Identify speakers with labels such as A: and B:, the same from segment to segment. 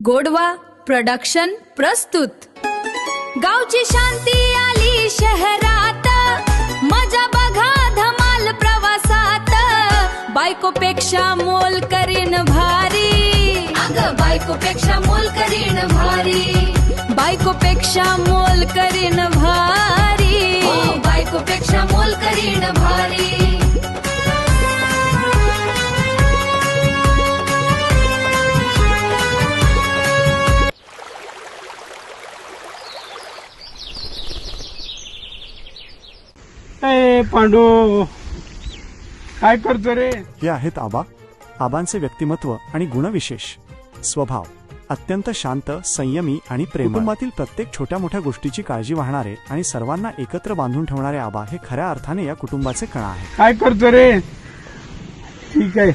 A: गोडवा प्रोडक्शन प्रस्तुत। गावची शांती आली शहरात, मजा बघा धमाल प्रवासात। बायकोपेक्षा मोल करीन भारी, अगं बायकोपेक्षा मोल करीन भारी, बायकोपेक्षा मोल करीन भारी, बायकोपेक्षा मोल करीन भारी।
B: पांडू काय करतो रे?
C: हे आहेत आबा. आबांचे व्यक्तिमत्व आणि गुणविशेष. स्वभाव अत्यंत शांत, संयमी आणि प्रेमळ. कुटुंबातील प्रत्येक छोट्या मोठ्या गोष्टीची काळजी वाहणारे आणि सर्वांना एकत्र बांधून ठेवणारे आबा हे खऱ्या अर्थाने या कुटुंबाचे कणा आहे.
B: काय करतो रे? ठीक आहे,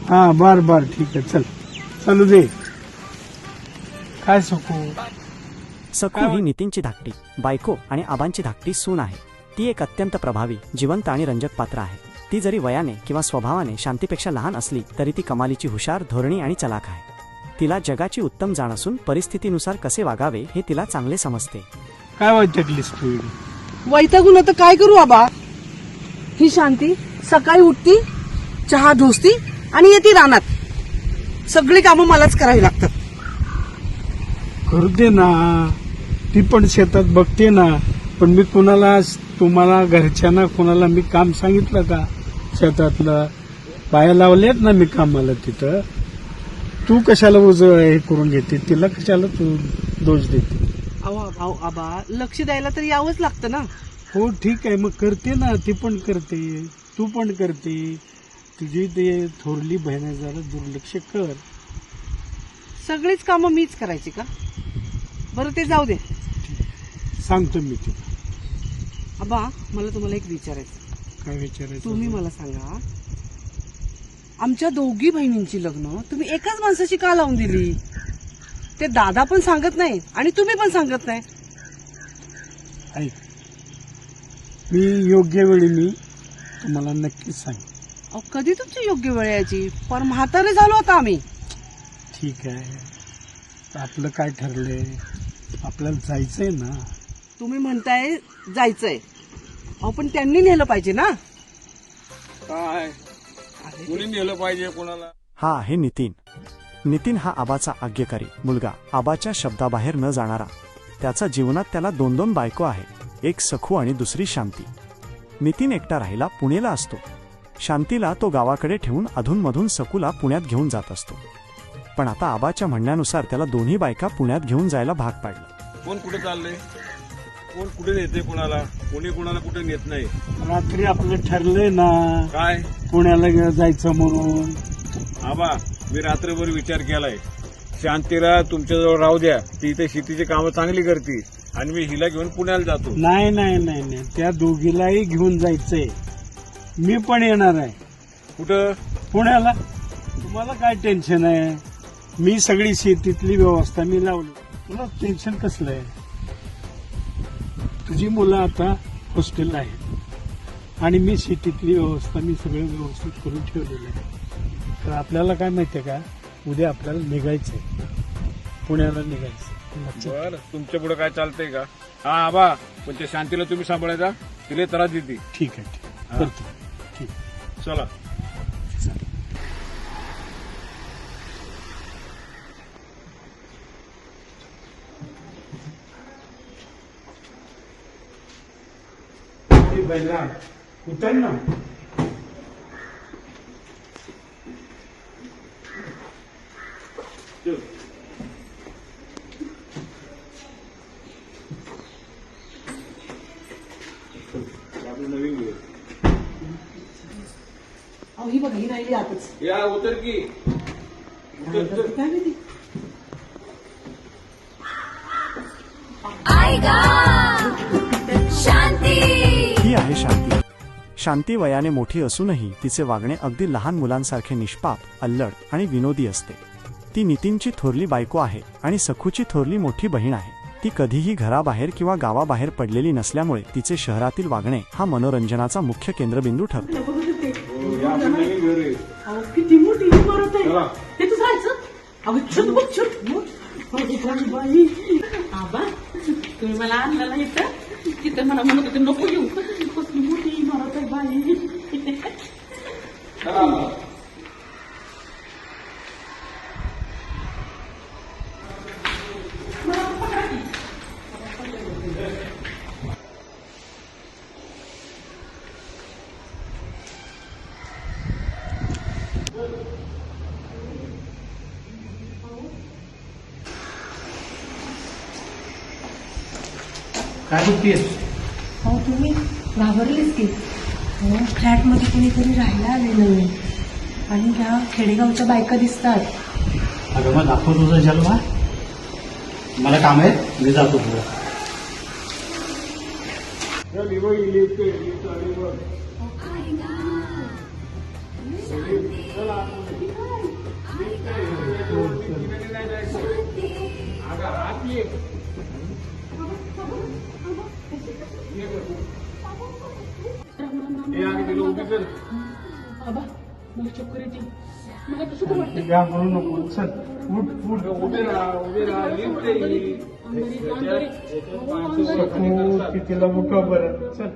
B: हा बर ठीक आहे, चल चालू दे. काय सखू?
D: सखू ही नितीनची धाकटी बायको आणि आबांची धाकटी सून आहे. ती एक अत्यंत प्रभावी, जिवंत आणि रंजक पात्र आहे. ती जरी वयाने किंवा स्वभावाने शांतीपेक्षा लहान असली तरी ती कमालीची हुशार, धोरणी आणि चलाख आहे. तिला जगाची उत्तम जाण असून परिस्थितीनुसार कसे वागावे हे तिला चांगले समजते.
B: काय वैतागलीस तू?
E: वैतागून आता काय करू आबा? ही शांती सकाळी उठती, चहा ढोसती आणि येते रानात. सगळी कामं मलाच करावी लागतात.
B: करू दे ना, ती पण शेतात बघते ना. पण मी तुम्हाला घरच्यांना कोणाला मी काम सांगितलं का? शेतातलं बाया लावल्यात ना मी कामाला तिथं. तू कशाला हे करून घेते? तिला कशाला तू दोष देते?
E: अहो आबा, लक्ष द्यायला तर यावंच लागतं ना.
B: हो ठीक आहे, मग करते ना, ती पण करते, तू पण करते. तुझी ते थोरली बहिणी जरा दुर्लक्ष कर.
E: सगळीच कामं मीच करायची का? बरं ते जाऊ दे,
B: सांगतो मी तुला.
E: आबा मला तुम्हाला एक विचारायचं.
B: काय विचारायचं?
E: तुम्ही मला सांगा, आमच्या दोघी बहिणींची लग्न तुम्ही एकाच माणसाशी का लावून दिली? ते दादा पण सांगत नाही आणि तुम्ही पण सांगत नाही.
B: ऐक, मी योग्य वेळी मी तुम्हाला नक्कीच सांगेन.
E: अहो कधी तुमची योग्य वेळ यायची? पण म्हातारे झालो आता आम्ही.
B: ठीक आहे, आपलं काय ठरलंय? आपल्याला जायचंय ना.
E: तुम्ही म्हणताय जायचंय, अहो पण त्यांनी नेलं पाहिजे ना.
F: काय कोणी नेलं पाहिजे कोणाला?
C: हा आहे नितीन. नितीन हा आबाचा आज्ञाकारी मुलगा, आबाच्या शब्दाबाहेर न जाणारा. त्याच्या जीवनात त्याला 2 बायको आहे, एक सखू आणि दुसरी शांती. नितीन एकटा राहिला पुणेला असतो. शांतीला तो गावाकडे ठेवून अधूनमधून सखूला पुण्यात घेऊन जात असतो. पण आता आबाच्या म्हणण्यानुसार त्याला दोन्ही बायका पुण्यात घेऊन जायला भाग पाडलं.
F: कोण कुठे चाललंय? कोण कुठे नेते कोणाला? कोणी कोणाला कुठे नेत नाही.
B: रात्री आपलं ठरलंय ना
F: काय
B: पुण्याला जायचं म्हणून.
F: आबा, मी रात्रभर विचार केलाय. शांतीला तुमच्याजवळ राहू द्या, ती इथे शेतीची कामं चांगली करते आणि मी हिला घेऊन पुण्याला जातो.
B: नाही नाही नाही नाही, त्या दोघीलाही घेऊन जायचंय. मी पण येणार आहे.
F: कुठं?
B: पुण्याला. तुम्हाला काय टेन्शन आहे? मी सगळी शेतीतली व्यवस्था मी लावली. तुला टेन्शन कसलं आहे? तुझी मुलं आता हॉस्टेलला आहेत आणि मी शेतीतली व्यवस्था मी सगळं व्यवस्थित करून ठेवलेलं आहे. तर आपल्याला काय माहितीये का, उद्या आपल्याला निघायचंय, पुण्याला निघायचं.
F: बर, तुमच्या पुढे काय चालतंय का? हा आबा, पण त्या शांतीला तुम्ही सांभाळायचा, तिला त्रास देते.
B: ठीक आहे, ठीक आहे, करतो. ठीक.
F: चला.
B: बैला उतर ना.
F: नवीन घे.
E: अहो ही बघा, ही राहिली आताच.
F: या उतर की. उतर.
E: काय माहिती?
A: शांती
C: ही आहे शांती. शांती वयाने मोठी असूनही तिचे वागणे अगदी लहान मुलांसारखे निष्पाप, अल्लड आणि विनोदी असते. ती नितीनची थोरली बायको आहे आणि सखूची थोरली मोठी बहीण आहे. ती कधीही घराबाहेर किंवा गावाबाहेर पडलेली नसल्यामुळे तिचे शहरातील वागणे हा मनोरंजनाचा मुख्य केंद्रबिंदू ठरतो.
F: या आपण नवीन घर आहे.
E: अहो किती मोठी इमारत आहे.
F: चला.
E: हे तू जायचं? अगं चल बघ चल बघ. अगं बाई आबा तुम्ही मला आणलेला इथं तिथं मला म्हणत होते नको येऊ. कसली मोठी इमारत आहे बाई.
B: काय बघतीयस?
G: हो तुम्ही घाबरलेच की हो फ्लॅटमध्ये कोणीतरी राहायला आले नवीन आणि ह्या खेडेगावच्या बायका दिसतात.
B: अगं मग दाखव तुझा जलवा. मला काम आहे, मी जातो पुढे.
E: आबा मला चक्कर येते. मला कसं तर वाटतं.
B: या म्हणू नको. चल उठ उठ.
F: उभे राहा लिफ्ट येईल.
B: सकू तिला उठवा बरं. चल.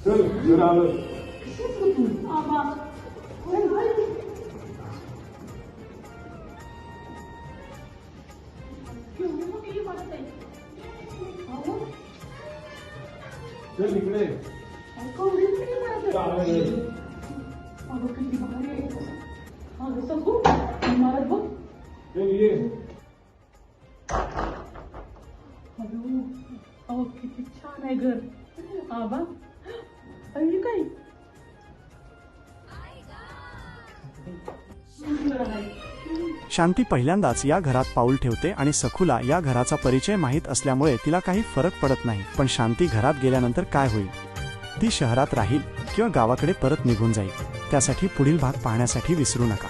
B: चल चल आलं. चल इकडे.
E: अगं किती भारी आहे. अगं सगू इमारत बघ.
F: चल ये.
E: अहो किती छान आहे घर. आबा अरे काय
C: शांती पहिल्यांदाच या घरात पाऊल ठेवते आणि सखूला या घराचा परिचय माहीत असल्यामुळे तिला काही फरक पडत नाही. पण शांती घरात गेल्यानंतर काय होईल? ती शहरात राहील किंवा गावाकडे परत निघून जाईल? त्यासाठी पुढील भाग पाहण्यासाठी विसरू नका.